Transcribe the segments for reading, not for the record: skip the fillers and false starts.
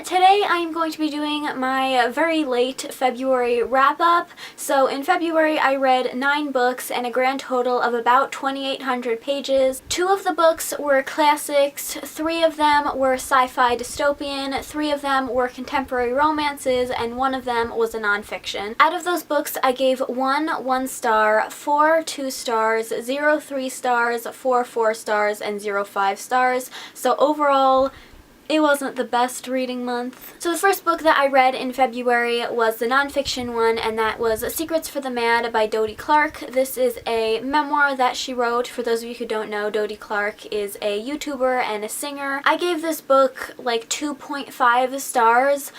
today I'm going to be doing my very late February wrap-up. So in February I read 9 books and a grand total of about 2,800 pages. 2 of the books were classics, 3 of them were sci-fi dystopian, 3 of them were contemporary romances, and 1 of them was a nonfiction. Out of those books I gave 1 star, 4 2 stars, 0 3 stars, 4 4 stars, and 0 5 stars. So overall, it wasn't the best reading month. So the first book that I read in February was the nonfiction one, and that was Secrets for the Mad by Dodie Clark. This is a memoir that she wrote. For those of you who don't know, Dodie Clark is a YouTuber and a singer. I gave this book like 2.5 stars.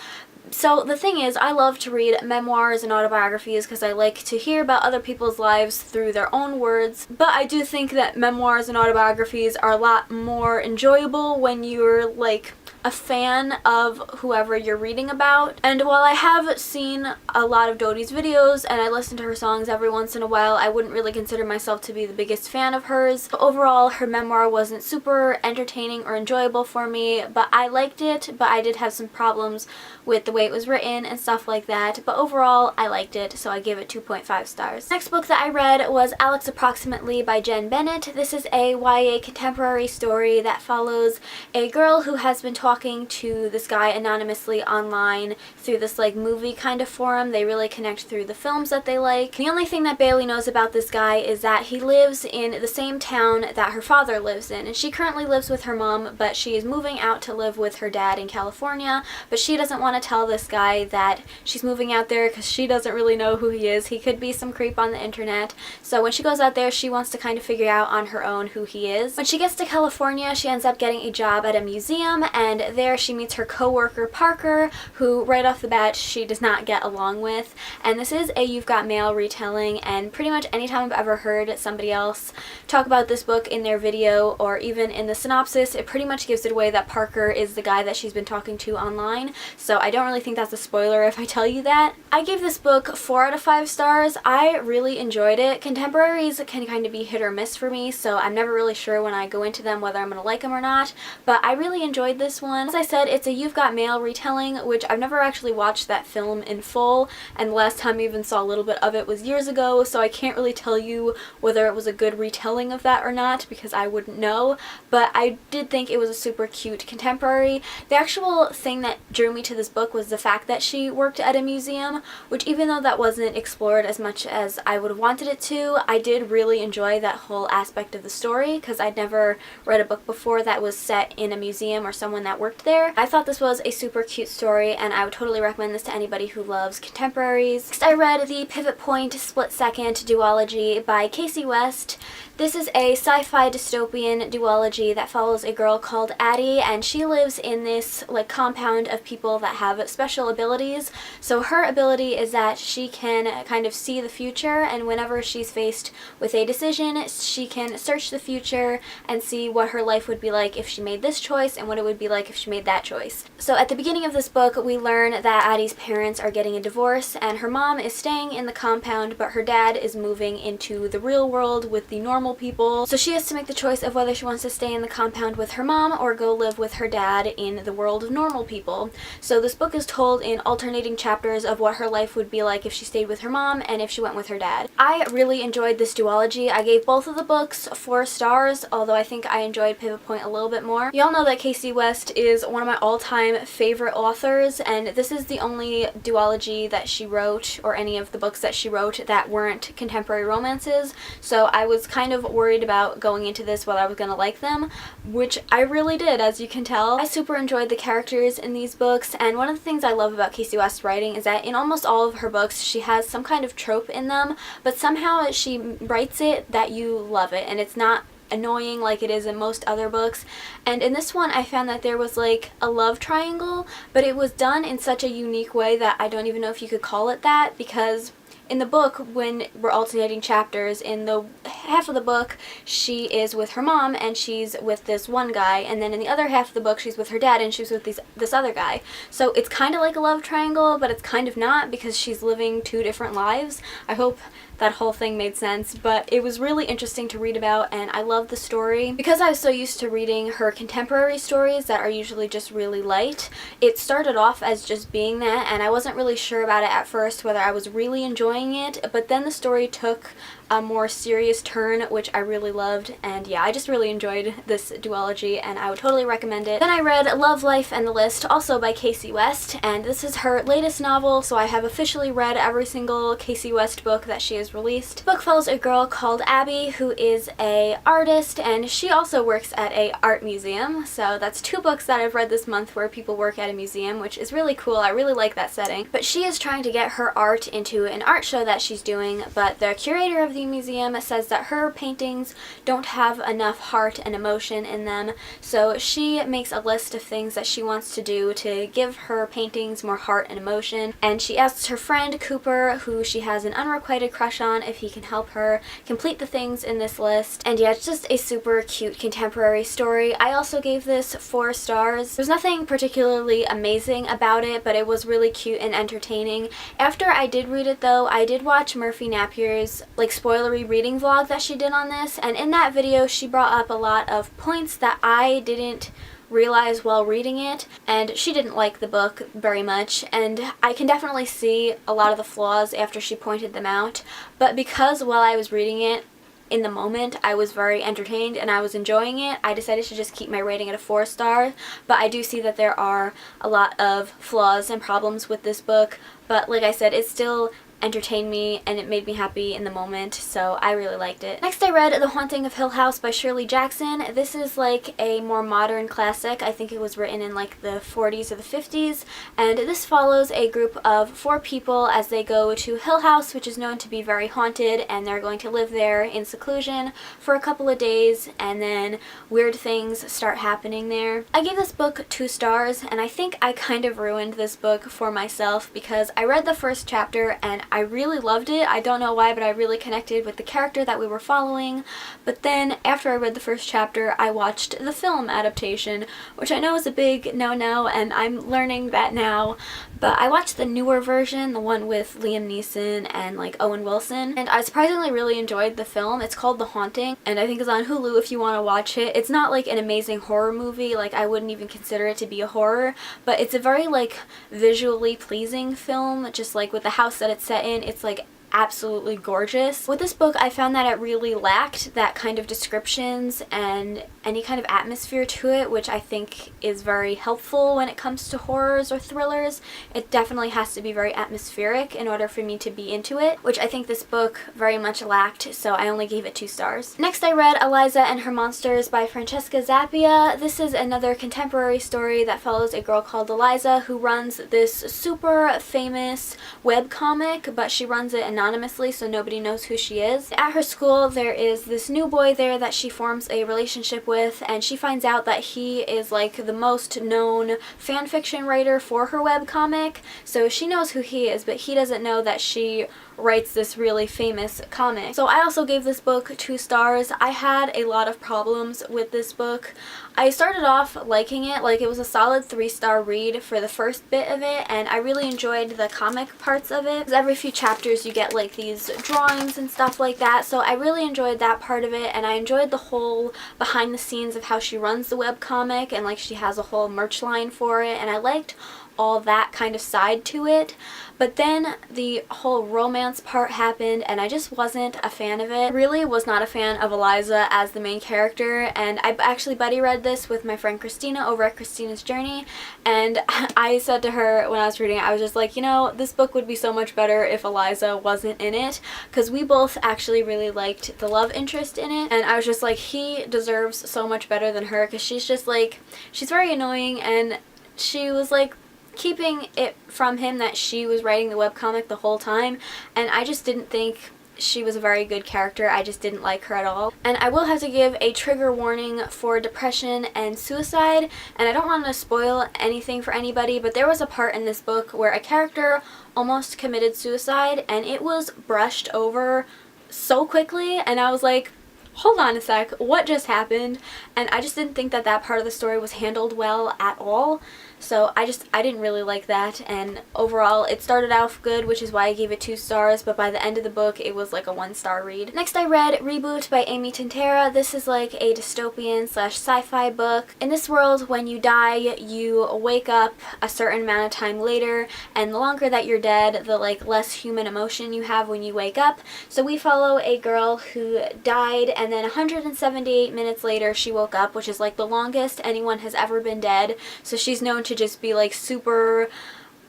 So the thing is, I love to read memoirs and autobiographies because I like to hear about other people's lives through their own words, but I do think that memoirs and autobiographies are a lot more enjoyable when you're like a fan of whoever you're reading about. And while I have seen a lot of Dodie's videos and I listen to her songs every once in a while, I wouldn't really consider myself to be the biggest fan of hers. But overall, her memoir wasn't super entertaining or enjoyable for me, but I liked it, but I did have some problems with the way it was written and stuff like that. But overall, I liked it, so I gave it 2.5 stars. Next book that I read was Alex Approximately by Jen Bennett. This is a YA contemporary story that follows a girl who has been talking to this guy anonymously online through this like movie kind of forum. They really connect through the films that they like. The only thing that Bailey knows about this guy is that he lives in the same town that her father lives in, and she currently lives with her mom, but she is moving out to live with her dad in California. But she doesn't want to tell this guy that she's moving out there because she doesn't really know who he is. He could be some creep on the internet. So when she goes out there, she wants to kind of figure out on her own who he is. When she gets to California, she ends up getting a job at a museum, and there she meets her co-worker Parker, who right off the bat she does not get along with. And this is a You've Got Mail retelling, and pretty much anytime I've ever heard somebody else talk about this book in their video or even in the synopsis, it pretty much gives it away that Parker is the guy that she's been talking to online. So I don't really think that's a spoiler if I tell you that. I gave this book 4 out of 5 stars. I really enjoyed it. Contemporaries can kind of be hit or miss for me, so I'm never really sure when I go into them whether I'm going to like them or not, but I really enjoyed this one. As I said, it's a You've Got Mail retelling, which I've never actually watched that film in full, and the last time I even saw a little bit of it was years ago, so I can't really tell you whether it was a good retelling of that or not because I wouldn't know, but I did think it was a super cute contemporary. The actual thing that drew me to this book was the fact that she worked at a museum, which even though that wasn't explored as much as I would have wanted it to, I did really enjoy that whole aspect of the story because I'd never read a book before that was set in a museum or someone that worked there. I thought this was a super cute story, and I would totally recommend this to anybody who loves contemporaries. Next, I read the Pivot Point Split Second Duology by Casey West. This is a sci-fi dystopian duology that follows a girl called Addie, and she lives in this like compound of people that have special abilities. So her ability is that she can kind of see the future, and whenever she's faced with a decision, she can search the future and see what her life would be like if she made this choice and what it would be like if she made that choice. So at the beginning of this book, we learn that Addie's parents are getting a divorce, and her mom is staying in the compound, but her dad is moving into the real world with the normal people. So she has to make the choice of whether she wants to stay in the compound with her mom or go live with her dad in the world of normal people. So this book is told in alternating chapters of what her life would be like if she stayed with her mom and if she went with her dad. I really enjoyed this duology. I gave both of the books 4 stars, although I think I enjoyed Pivot Point a little bit more. Y'all know that Casey West is one of my all-time favorite authors, and this is the only duology that she wrote, or any of the books that she wrote, that weren't contemporary romances. So I was kind of worried about going into this whether I was going to like them, which I really did, as you can tell. I super enjoyed the characters in these books, and one of the things I love about Casey West's writing is that in almost all of her books she has some kind of trope in them, but somehow she writes it that you love it, and it's not annoying like it is in most other books. And in this one I found that there was like a love triangle, but it was done in such a unique way that I don't even know if you could call it that, because in the book, when we're alternating chapters, in the half of the book she is with her mom and she's with this one guy, and then in the other half of the book she's with her dad and she's with this other guy. So it's kind of like a love triangle, but it's kind of not because she's living 2 different lives. I hope that whole thing made sense, but it was really interesting to read about, and I loved the story. Because I was so used to reading her contemporary stories that are usually just really light, it started off as just being that, and I wasn't really sure about it at first whether I was really enjoying it, but then the story took a more serious turn, which I really loved, and yeah, I just really enjoyed this duology, and I would totally recommend it. Then I read Love, Life, and the List, also by Casey West, and this is her latest novel, so I have officially read every single Casey West book that she has released. The book follows a girl called Abby who is a artist, and she also works at a art museum, so that's 2 books that I've read this month where people work at a museum, which is really cool. I really like that setting. But she is trying to get her art into an art show that she's doing, but the curator of the museum says that her paintings don't have enough heart and emotion in them, so she makes a list of things that she wants to do to give her paintings more heart and emotion, and she asks her friend Cooper, who she has an unrequited crush on, if he can help her complete the things in this list. And yeah, it's just a super cute contemporary story. I also gave this 4 stars. There's nothing particularly amazing about it, but it was really cute and entertaining. After I did read it though, I did watch Murphy Napier's spoilery reading vlog that she did on this, and in that video she brought up a lot of points that I didn't realize while reading it, and she didn't like the book very much, and I can definitely see a lot of the flaws after she pointed them out, but because while I was reading it in the moment I was very entertained and I was enjoying it, I decided to just keep my rating at a 4 star, but I do see that there are a lot of flaws and problems with this book, but like I said, it's still entertained me and it made me happy in the moment, so I really liked it. Next I read The Haunting of Hill House by Shirley Jackson. This is like a more modern classic. I think it was written in like the 40s or the 50s, and this follows a group of 4 people as they go to Hill House, which is known to be very haunted, and they're going to live there in seclusion for a couple of days, and then weird things start happening there. I gave this book 2 stars, and I think I kind of ruined this book for myself because I read the first chapter and I really loved it. I don't know why, but I really connected with the character that we were following. But then after I read the first chapter, I watched the film adaptation, which I know is a big no-no, and I'm learning that now. But I watched the newer version, the one with Liam Neeson and like Owen Wilson, and I surprisingly really enjoyed the film. It's called The Haunting, and I think it's on Hulu if you want to watch it. It's not like an amazing horror movie, like I wouldn't even consider it to be a horror, but it's a very like visually pleasing film, just like with the house that it's set in, it's like absolutely gorgeous. With this book, I found that it really lacked that kind of descriptions and any kind of atmosphere to it, which I think is very helpful when it comes to horrors or thrillers. It definitely has to be very atmospheric in order for me to be into it, which I think this book very much lacked, so I only gave it 2 stars. Next I read Eliza and Her Monsters by Francesca Zappia. This is another contemporary story that follows a girl called Eliza who runs this super famous webcomic, but she runs it anonymously so nobody knows who she is. At her school there is this new boy there that she forms a relationship with, and she finds out that he is like the most known fan fiction writer for her webcomic, so she knows who he is, but he doesn't know that she writes this really famous comic. So I also gave this book 2 stars. I had a lot of problems with this book. I started off liking it, like it was a solid 3-star read for the first bit of it, and I really enjoyed the comic parts of it. 'Cause every few chapters you get like these drawings and stuff like that, so I really enjoyed that part of it, and I enjoyed the whole behind the scenes of how she runs the webcomic, and like she has a whole merch line for it, and I liked all that kind of side to it. But then the whole romance part happened and I just wasn't a fan of it. I really was not a fan of Eliza as the main character, and I actually buddy read this with my friend Christina over at Christina's Journey, and I said to her when I was reading it, I was just like, you know, this book would be so much better if Eliza wasn't in it, because we both actually really liked the love interest in it, and I was just like, he deserves so much better than her, because she's just like, she's very annoying, and she was like keeping it from him that she was writing the webcomic the whole time, and I just didn't think she was a very good character. I just didn't like her at all. And I will have to give a trigger warning for depression and suicide, and I don't want to spoil anything for anybody, but there was a part in this book where a character almost committed suicide and it was brushed over so quickly, and I was like, hold on a sec, what just happened? And I just didn't think that that part of the story was handled well at all. So I didn't really like that, and overall it started off good, which is why I gave it 2 stars, but by the end of the book it was like a 1-star read. Next I read Reboot by Amy Tintera. This is like a dystopian / sci-fi book. In this world, when you die, you wake up a certain amount of time later, and the longer that you're dead, the like less human emotion you have when you wake up. So we follow a girl who died, and then 178 minutes later she woke up, which is like the longest anyone has ever been dead. So she's known to just be like super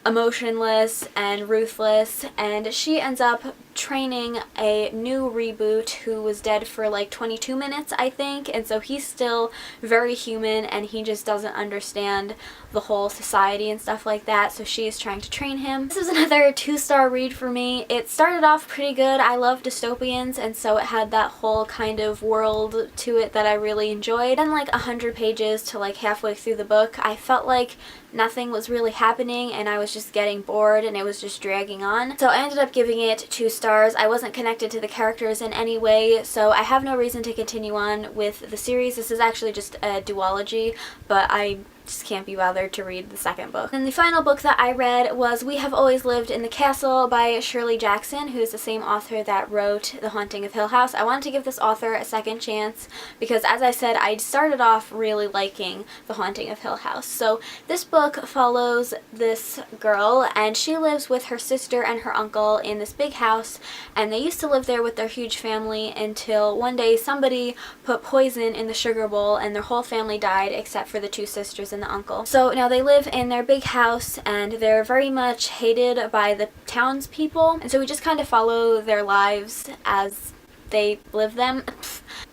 emotionless and ruthless, and she ends up training a new Reboot who was dead for like 22 minutes, I think, and so he's still very human and he just doesn't understand the whole society and stuff like that, so she is trying to train him. This is another 2-star read for me. It started off pretty good. I love dystopians, and so it had that whole kind of world to it that I really enjoyed. And like 100 pages to like halfway through the book, I felt like nothing was really happening and I was just getting bored and it was just dragging on. So I ended up giving it 2 stars. I wasn't connected to the characters in any way, so I have no reason to continue on with the series. This is actually just a duology, but I just can't be bothered to read the second book. And the final book that I read was We Have Always Lived in the Castle by Shirley Jackson, who is the same author that wrote The Haunting of Hill House. I wanted to give this author a second chance because, as I said, I started off really liking The Haunting of Hill House. So this book follows this girl, and she lives with her sister and her uncle in this big house, and they used to live there with their huge family until one day somebody put poison in the sugar bowl and their whole family died except for the 2 sisters and the uncle. So now they live in their big house and they're very much hated by the townspeople, and so we just kind of follow their lives as they live them.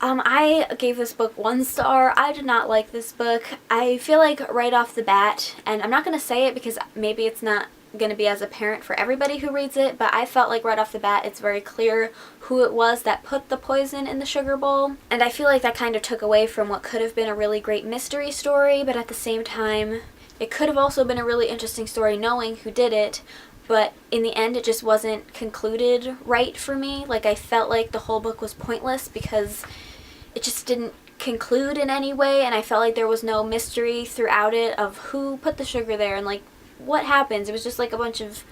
I gave this book 1 star. I did not like this book. I feel like right off the bat, and I'm not going to say it because maybe it's not going to be as apparent for everybody who reads it, but I felt like right off the bat it's very clear who it was that put the poison in the sugar bowl, and I feel like that kind of took away from what could have been a really great mystery story, but at the same time it could have also been a really interesting story knowing who did it. But in the end it just wasn't concluded right for me. Like, I felt like the whole book was pointless because it just didn't conclude in any way, and I felt like there was no mystery throughout it of who put the sugar there and like what happens. It was just like a bunch of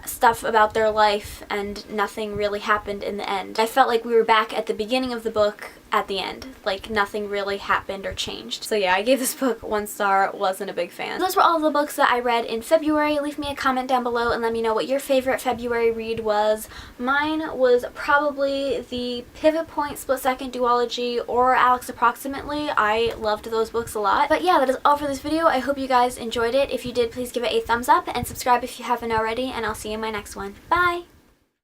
stuff about their life and nothing really happened in the end. I felt like we were back at the beginning of the book at the end. Like, nothing really happened or changed. So yeah, I gave this book 1 star. Wasn't a big fan. Those were all the books that I read in February. Leave me a comment down below and let me know what your favorite February read was. Mine was probably the Pivot Point Split Second Duology or Alex Approximately. I loved those books a lot. But yeah, that is all for this video. I hope you guys enjoyed it. If you did, please give it a thumbs up and subscribe if you haven't already, and I'll see you in my next one. Bye!